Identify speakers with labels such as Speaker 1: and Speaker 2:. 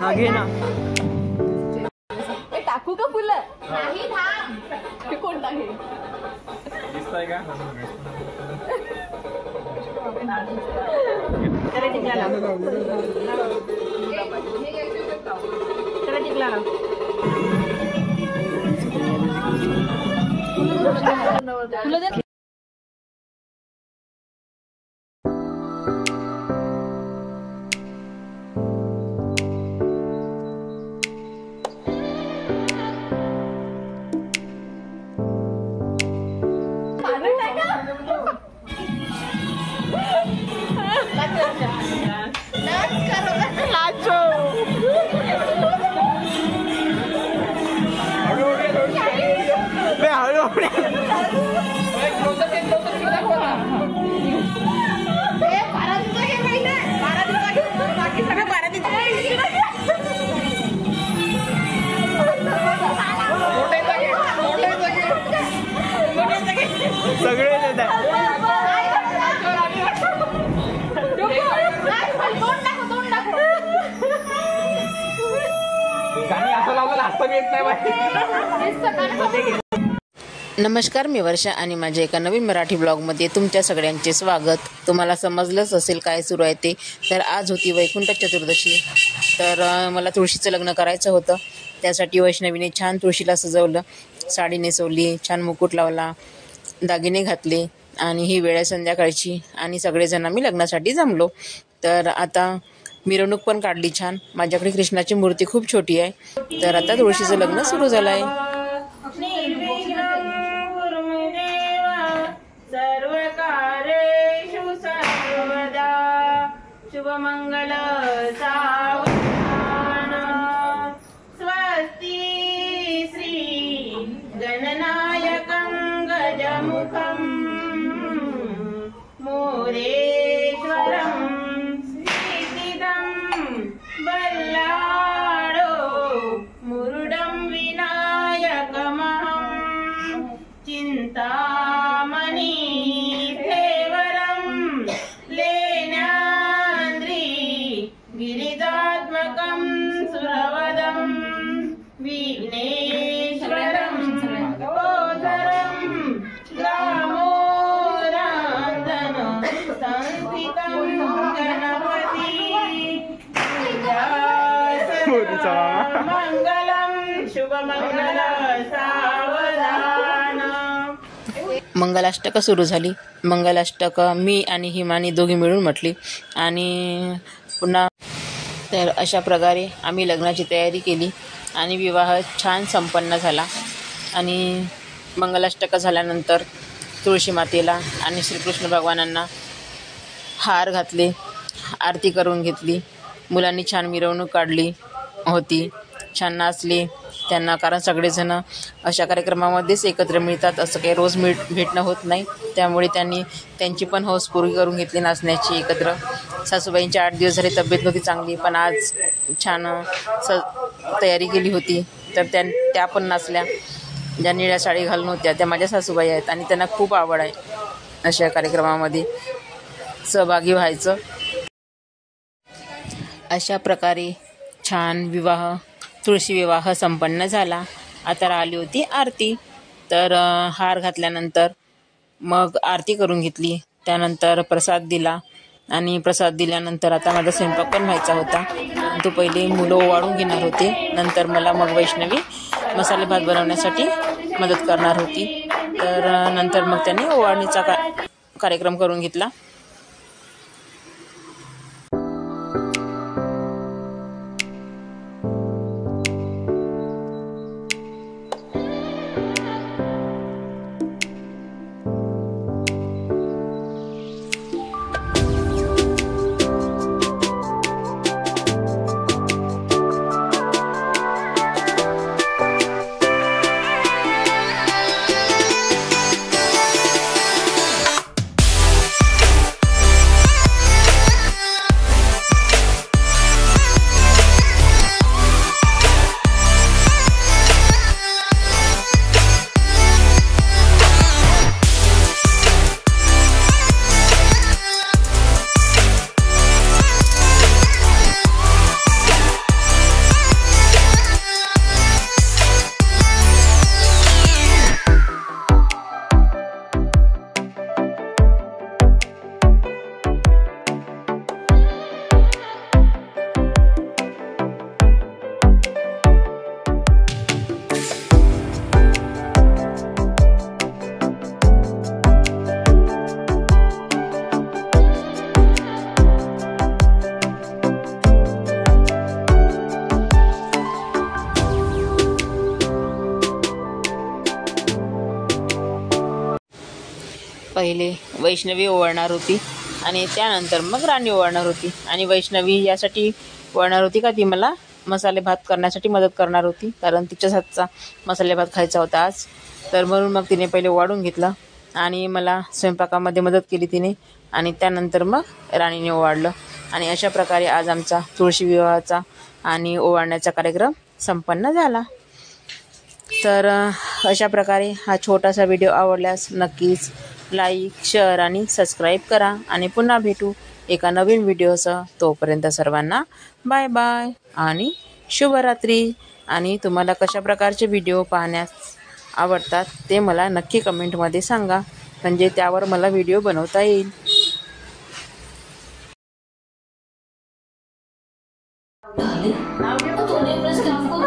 Speaker 1: हा घे ना.
Speaker 2: टाकू का फुलं? नाही थांब. कोण टाकेल?
Speaker 3: दिसतंय का?
Speaker 1: त्याला टिकला लाव. त्याला टिकला लाव. फुलं दे.
Speaker 3: सगळे देत आहे. गाणी असं लावलं हात येत नाही.
Speaker 4: नमस्कार, मी वर्षा आणि माझ्या एका नवीन मराठी ब्लॉगमध्ये तुमच्या सगळ्यांचे स्वागत. तुम्हाला समजलंच असेल काय सुरू आहे ते. तर आज होती वैकुंठ चतुर्दशी. तर मला तुळशीचं लग्न करायचं होतं. त्यासाठी वैष्णवीने छान तुळशीला सजवलं, साडी नेसवली, छान मुकुट लावला, दागिने घातले आणि ही वेळ आहे संध्याकाळची आणि सगळेजण आम्ही लग्नासाठी जमलो. तर आता मिरवणूक पण काढली छान. माझ्याकडे कृष्णाची मूर्ती खूप छोटी आहे. तर आता तुळशीचं लग्न सुरू झालं आहे.
Speaker 1: सर्वकारेषु सर्वदा शुभमंगल सावधान. स्वस्ति श्री गणनायकं गजमुखं मोरेश्वरं सिद्धिदं बल्लाळो मुरुडं विनायकमहं चिंतामणि गिरिजात्मकं सुरवदं विघ्नेश्वरं गोधरं ग्रामोराधन संस्थितं गणपति मंगलं शुभमंगल सावधान.
Speaker 4: मंगलाष्टक सुरू झाली. मंगलाष्टक मी आणि हिमानी दोघी मिळून म्हटली आणि पुन्हा तर अशा प्रकारे आम्ही लग्नाची तयारी केली आणि विवाह छान संपन्न झाला. आणि मंगलाष्टक झाल्यानंतर तुळशी मातेला आणि श्रीकृष्ण भगवानांना हार घातले, आरती करून घेतली. मुलांनी छान मिरवणूक काढली होती, छान नाचले त्यांना, कारण सगळेजण अशा कार्यक्रमामध्येच एकत्र मिळतात, असं काही रोज भेटणं होत नाही. त्यामुळे त्यांनी त्यांची पण हौस पूर्ण करून घेतली नाचण्याची एकत्र. सासूबाईंची 8 दिवस झाले तब्येत नव्हती चांगली, पण आज छान तयारी केली होती. तर त्या पण नाचल्या. ज्या निळ्या साडी घालून होत्या त्या माझ्या सासूबाई आहेत आणि त्यांना खूप आवड आहे अशा कार्यक्रमामध्ये सहभागी व्हायचं. अशा प्रकारे छान तुळशी विवाह संपन्न झाला. आता राहिली होती आरती. तर हार घातल्यानंतर मग आरती करून घेतली. त्यानंतर प्रसाद दिला आणि प्रसाद दिल्यानंतर आता माझा स्वयंपाक पण व्हायचा होता. तो पहिले मुलं ओवाळून घेणार होते, नंतर मला मग वैष्णवी मसाले भात बनवण्यासाठी मदत करणार होती. तर नंतर मग त्यांनी ओवाळणीचा कार्यक्रम करून घेतला. पहिले वैष्णवी ओवाळणार होती आणि त्यानंतर मग राणी ओवाळणार होती. आणि वैष्णवी यासाठी ओवाळणार होती का ती मला मसाले भात करण्यासाठी मदत करणार होती, कारण तिच्याच हातचा मसाले भात खायचा होता आज. तर म्हणून मग तिने पहिले ओवाळून घेतलं आणि मला स्वयंपाकामध्ये मदत केली तिने. आणि त्यानंतर मग राणीने ओवाळलं. आणि अशा प्रकारे आज आमचा तुळशी विवाहाचा आणि ओवाळण्याचा कार्यक्रम संपन्न झाला. तर अशा प्रकारे हा छोटासा व्हिडिओ आवडल्यास नक्कीच लाईक, शेअर आणि सबस्क्राईब करा. आणि पुन्हा भेटू एका नवीन व्हिडिओसह. तोपर्यंत सर्वांना बाय बाय आणि शुभरात्री. आणि तुम्हाला कशा प्रकारचे व्हिडिओ पाहण्यास आवडतात ते मला नक्की कमेंटमध्ये सांगा, म्हणजे त्यावर मला व्हिडिओ बनवता येईल.
Speaker 2: तो ने प्रश्न आपको